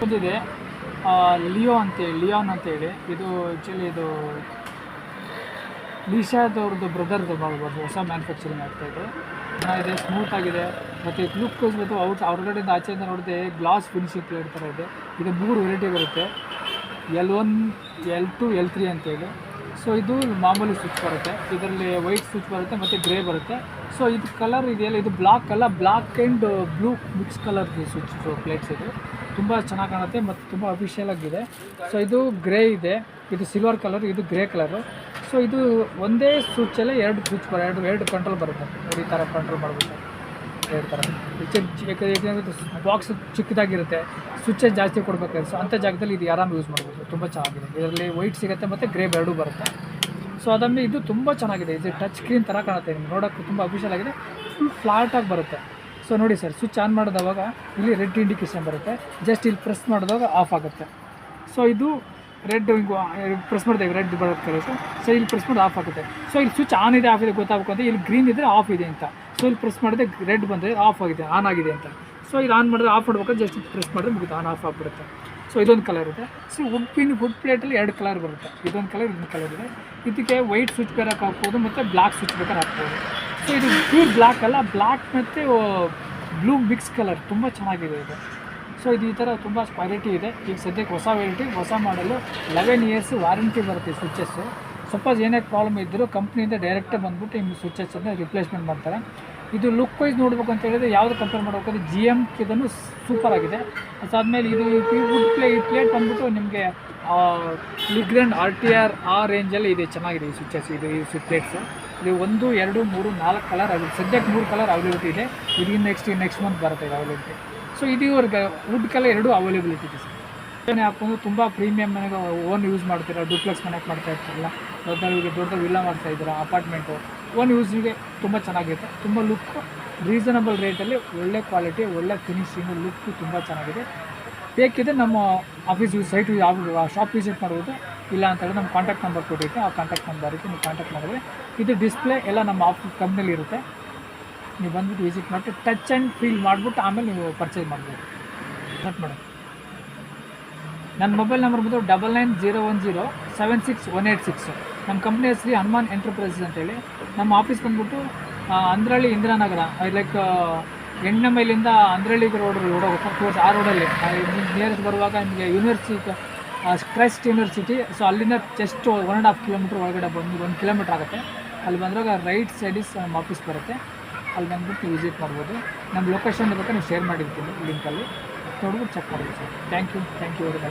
ಒಂದಿದೆ ಲಿಯಾನ್ ಅಂತೇಳಿ. ಇದು ಆ್ಯಕ್ಚುಲಿ ಇದು ಲೀಶಾದವ್ರದ್ದು ಬ್ರದರ್ದು ಮಾಡ್ಬೋದು. ಹೊಸ ಮ್ಯಾನುಫ್ಯಾಕ್ಚರಿಂಗ್ ಆಗ್ತಾಯಿದೆ. ಚೆನ್ನಾಗಿದೆ, ಸ್ಮೂತ್ ಆಗಿದೆ. ಮತ್ತು ಲುಕ್ ಬಂದು ಹೊರಗಡೆಯಿಂದ ಆಚೆಯಿಂದ ನೋಡಿದೆ ಗ್ಲಾಸ್ ಫಿನಿಶಿಂಗ್ ಪ್ಲೇಟ್ ಥರ ಇದೆ. ಇದು 3 ವೆರೈಟಿ ಬರುತ್ತೆ, L1, L2, L3 ಅಂತೇಳಿ. ಸೊ ಇದು ಮಾಮೂಲಿ ಸ್ವಿಚ್ ಬರುತ್ತೆ, ಇದರಲ್ಲಿ ವೈಟ್ ಸ್ವಿಚ್ ಬರುತ್ತೆ ಮತ್ತು ಗ್ರೇ ಬರುತ್ತೆ. ಸೊ ಇದು ಕಲರ್ ಇದೆಯಲ್ಲ, ಇದು ಬ್ಲಾಕ್ ಅಲ್ಲ, ಬ್ಲಾಕ್ ಆ್ಯಂಡ್ ಬ್ಲೂ ಮಿಕ್ಸ್ ಕಲರ್ದು ಸ್ವಿಚ್ ಪ್ಲೇಟ್ಸ್. ಇದು ತುಂಬ ಚೆನ್ನಾಗಿ ಕಾಣುತ್ತೆ ಮತ್ತು ತುಂಬ ಅಫಿಷಿಯಲ್ ಆಗಿದೆ. ಸೊ ಇದು ಗ್ರೇ ಇದೆ, ಇದು ಸಿಲ್ವರ್ ಕಲರ್, ಇದು ಗ್ರೇ ಕಲರು. ಸೊ ಇದು ಒಂದೇ ಸ್ವಿಚ್ಚಲ್ಲೇ 2 ಸ್ವಿಚ್ ಎರಡು ಕಂಟ್ರೋಲ್ ಬರುತ್ತೆ. ಈ ಥರ ಕಂಟ್ರೋಲ್ ಮಾಡ್ಬೋದು 2 ಥರ. ಯಾಕಂದರೆ ಬಾಕ್ಸ್ ಚಿಕ್ಕದಾಗಿರುತ್ತೆ, ಸ್ವಿಚ್ಚಸ್ ಜಾಸ್ತಿ ಕೊಡಬೇಕಾದ್ರೆ. ಸೊ ಅಂಥ ಜಾಗದಲ್ಲಿ ಇದು ಆರಾಮ್ ಯೂಸ್ ಮಾಡ್ಬೋದು, ತುಂಬ ಚೆನ್ನಾಗಿದೆ. ಇದರಲ್ಲಿ ವೈಟ್ ಸಿಗುತ್ತೆ ಮತ್ತು ಗ್ರೇ 2 ಬರುತ್ತೆ. ಸೊ ಅದಾದಮೇಲೆ ಇದು ತುಂಬ ಚೆನ್ನಾಗಿದೆ, ಇದು ಟಚ್ ಸ್ಕ್ರೀನ್ ಥರ ಕಾಣುತ್ತೆ. ನಿಮ್ಗೆ ನೋಡೋಕ್ಕೆ ತುಂಬ ಅಫಿಷಿಯಲ್ ಆಗಿದೆ, ಫುಲ್ ಫ್ಲಾಟಾಗಿ ಬರುತ್ತೆ. ಸೊ ನೋಡಿ ಸರ್, ಸ್ವಿಚ್ ಆನ್ ಮಾಡಿದವಾಗ ಇಲ್ಲಿ ರೆಡ್ ಇಂಡಿಕೇಶನ್ ಬರುತ್ತೆ, ಜಸ್ಟ್ ಇಲ್ಲಿ ಪ್ರೆಸ್ ಮಾಡಿದಾಗ ಆಫ್ ಆಗುತ್ತೆ. ಸೊ ಇದು ರೆಡ್ ಪ್ರೆಸ್ ಮಾಡಿದೆ, ರೆಡ್ ಬರುತ್ತೆ. ಸೊ ಇಲ್ಲಿ ಪ್ರೆಸ್ ಮಾಡಿ ಆಫ್ ಆಗುತ್ತೆ. ಸೊ ಇಲ್ಲಿ ಸ್ವಿಚ್ ಆನ್ ಇದೆ ಆಫ್ ಇದೆ ಗೊತ್ತಾಗಬೇಕು ಅಂತ, ಇಲ್ಲಿ ಗ್ರೀನ್ ಇದ್ದರೆ ಆಫ್ ಇದೆ ಅಂತ. ಸೊ ಇಲ್ಲಿ ಪ್ರೆಸ್ ಮಾಡಿದೆ ರೆಡ್ ಬಂದರೆ ಆಫ್ ಆಗಿದೆ, ಆನ್ ಆಗಿದೆ ಅಂತ. ಸೊ ಇದು ಆನ್ ಮಾಡಿದ್ರೆ ಆಫ್ ಮಾಡ್ಬೇಕಾದ್ರೆ ಜಸ್ಟ್ ಪ್ರೆಸ್ ಮಾಡಿದ್ರೆ ಮುಗಿದು ಆನ್ ಆಫ್ ಆಗಿಬಿಡುತ್ತೆ. ಸೊ ಇದೊಂದು ಕಲರ್ ಇದೆ. ಸೊ ವುಡ್ ಪ್ಲೇಟಲ್ಲಿ 2 ಕಲರ್ ಬರುತ್ತೆ, ಇದೊಂದು ಕಲರ್ ಇದೊಂದು ಕಲರ್ ಇದೆ. ಇದಕ್ಕೆ ವೈಟ್ ಸ್ವಿಚ್ ಬೇಕಾದ್ರೆ ಹಾಕ್ಬೋದು ಮತ್ತು ಬ್ಲ್ಯಾಕ್ ಸ್ವಿಚ್ ಬೇಕಾದ್ರೆ ಹಾಕ್ಬೋದು. ಸೊ ಇದು ಪ್ಯೂರ್ ಬ್ಲ್ಯಾಕ್ ಅಲ್ಲ, ಬ್ಲ್ಯಾಕ್ ಮತ್ತು ಬ್ಲೂ ಮಿಕ್ಸ್ ಕಲರ್, ತುಂಬ ಚೆನ್ನಾಗಿದೆ ಇದು. ಸೊ ಇದು ಈ ಥರ ತುಂಬ ಕ್ವಾಲಿಟಿ ಇದೆ. ಈಗ ಸದ್ಯಕ್ಕೆ ಹೊಸ ವೆರೈಟಿ, ಹೊಸ ಮಾಡಲು 11 ಇಯರ್ಸ್ ವಾರಂಟಿ ಬರುತ್ತೆ ಸ್ವಿಚಸ್ಸು. ಸಪೋಸ್ ಏನೇ ಪ್ರಾಬ್ಲಮ್ ಇದ್ದರೂ ಕಂಪ್ನಿಯಿಂದ ಡೈರೆಕ್ಟಾಗಿ ಬಂದುಬಿಟ್ಟು ನಿಮ್ಮ ಸ್ವಿಚಸ್ಸನ್ನು ರಿಪ್ಲೇಸ್ಮೆಂಟ್ ಮಾಡ್ತಾರೆ. ಇದು ಲುಕ್ ವೈಸ್ ನೋಡ್ಬೇಕು ಅಂತ ಹೇಳಿದ್ರೆ ಯಾವುದು ಕಂಪೇರ್ ಮಾಡಬೇಕಾದ್ರೆ GM ಇದನ್ನು ಸೂಪರ್ ಆಗಿದೆ. ಅದಾದಮೇಲೆ ಇದು ಈ ಪ್ಲೇಟ್ ಬಂದುಬಿಟ್ಟು ನಿಮಗೆ ಲಿಗ್ರ್ಯಾಂಡ್ RTR ಆ ರೇಂಜಲ್ಲಿ ಇದೆ, ಚೆನ್ನಾಗಿದೆ ಈ ಸ್ವಿಚಸ್. ಈ ಸ್ವಿಚ್ ಪ್ಲೇಟ್ಸು ಇದು 1, 2, 3, 4 ಕಲರ್ ಅವೈಲೇಬಲ್. ಸದ್ಯಕ್ಕೆ 3 ಕಲರ್ ಅವೈಲೇಬಿಲಿಟಿ ಇದೆ. ಇದೀಗ ನೆಕ್ಸ್ಟ್ ಮಂತ್ ಬರುತ್ತೆ ಇದು ಅವೈಲೇಬಿಲಿಟಿ. ಸೊ ಇದು ಇವ್ರಿಗೆ ವುಡ್ ಕಲರ್ 2 ಅವೈಲೇಬಿಲಿಟಿ ಇದೆ ಸರ್. ಮನೆ ಹಾಕ್ಕೊಂಡು ತುಂಬ ಪ್ರೀಮಿಯಮ್ ಮನೆಗೆ ಓನ್ ಯೂಸ್ ಮಾಡ್ತೀರಾ, ಡೂಪ್ಲೆಕ್ಸ್ ಮನೆಗೆ ಮಾಡ್ತಾ ಇರ್ತಾರಲ್ಲ, ದೊಡ್ಡ ವಿಲ್ಲ ಮಾಡ್ತಾಯಿದ್ದೀರಾ, ಅಪಾರ್ಟ್ಮೆಂಟು, ಓನ್ ಯೂಸಿಗೆ ತುಂಬ ಚೆನ್ನಾಗಿರುತ್ತೆ. ತುಂಬ ಲುಕ್ಕು ರೀಸನಬಲ್ ರೇಟಲ್ಲಿ ಒಳ್ಳೆ ಕ್ವಾಲಿಟಿ, ಒಳ್ಳೆ ಫಿನಿಶಿಂಗು, ಲುಕ್ಕು ತುಂಬ ಚೆನ್ನಾಗಿದೆ. ಬೇಕಿದೆ ನಮ್ಮ ಆಫೀಸ್ ಸೈಟ್ ಶಾಪ್ ವಿಸಿಟ್ ಮಾಡ್ಬೋದು. ಇಲ್ಲ ಅಂತೇಳಿ ನಮ್ಮ ಕಾಂಟ್ಯಾಕ್ಟ್ ನಂಬರ್ ಕೊಟ್ಟಿರ್ತೀವಿ, ಆ ಕಾಂಟ್ಯಾಕ್ಟ್ ನಂಬರಿಗೆ ನೀವು ಕಾಂಟ್ಯಾಕ್ಟ್ ಮಾಡಿದ್ರೆ ಇದು ಡಿಸ್ಪ್ಲೇ ಎಲ್ಲ ನಮ್ಮ ಆಫೀಸ್ ಕಂಪ್ನಿಲಿ ಇರುತ್ತೆ. ನೀವು ಬಂದುಬಿಟ್ಟು ವಿಸಿಟ್ ಮಾಡಿ ಟಚ್ ಆ್ಯಂಡ್ ಫೀಲ್ ಮಾಡಿಬಿಟ್ಟು ಆಮೇಲೆ ನೀವು ಪರ್ಚೇಸ್ ಮಾಡ್ಬೋದು. ನೋಟ್ ಮಾಡಿ, ನನ್ನ ಮೊಬೈಲ್ ನಂಬರ್ ಬಂದು 9901076186. ನಮ್ಮ ಕಂಪ್ನಿ ಹೆಸರು ಹನುಮಾನ್ ಎಂಟರ್ಪ್ರೈಸಸ್ ಅಂತೇಳಿ. ನಮ್ಮ ಆಫೀಸ್ ಬಂದುಬಿಟ್ಟು ಅಂದ್ರಳ್ಳಿ ಇಂದಿರಾನಗರ, ಲೈಕ್ ಎಣ್ಣೆ ಮೈಲಿಂದ ಅಂದ್ರಳ್ಳಿಗೆ ರೋಡ್ ಹೋಗೋಕೆ ಆ ರೋಡಲ್ಲಿ ನಿಯರೆಸ್ಟ್ ಬರುವಾಗ ನಿಮಗೆ ಯೂನಿವರ್ಸಿಟಿ ಕ್ರೈಸ್ಟ್ ಯೂನಿವರ್ಸಿಟಿ. ಸೊ ಅಲ್ಲಿಂದ ಜಸ್ಟ್ 1.5 ಕಿಲೋಮೀಟ್ರ್ ಒಳಗಡೆ ಬಂದು 1 ಕಿಲೋಮೀಟ್ರ್ ಆಗುತ್ತೆ. ಅಲ್ಲಿ ಬಂದಾಗ ರೈಟ್ ಸೈಡಿಸ್ ನಮ್ಮ ಆಫೀಸ್ ಬರುತ್ತೆ, ಅಲ್ಲಿ ಬಂದುಬಿಟ್ಟು ನೀವು ವಿಸಿಟ್ ಮಾಡ್ಬೋದು. ನಮ್ಮ ಲೊಕೇಶನ್ ಬೇಕಾದ್ರೆ ನೀವು ಶೇರ್ ಮಾಡಿರ್ತೀನಿ ಲಿಂಕಲ್ಲಿ, ನೋಡ್ಬಿಟ್ಟು ಚೆಕ್ ಮಾಡ್ಬೋದು sir. Thank you very much.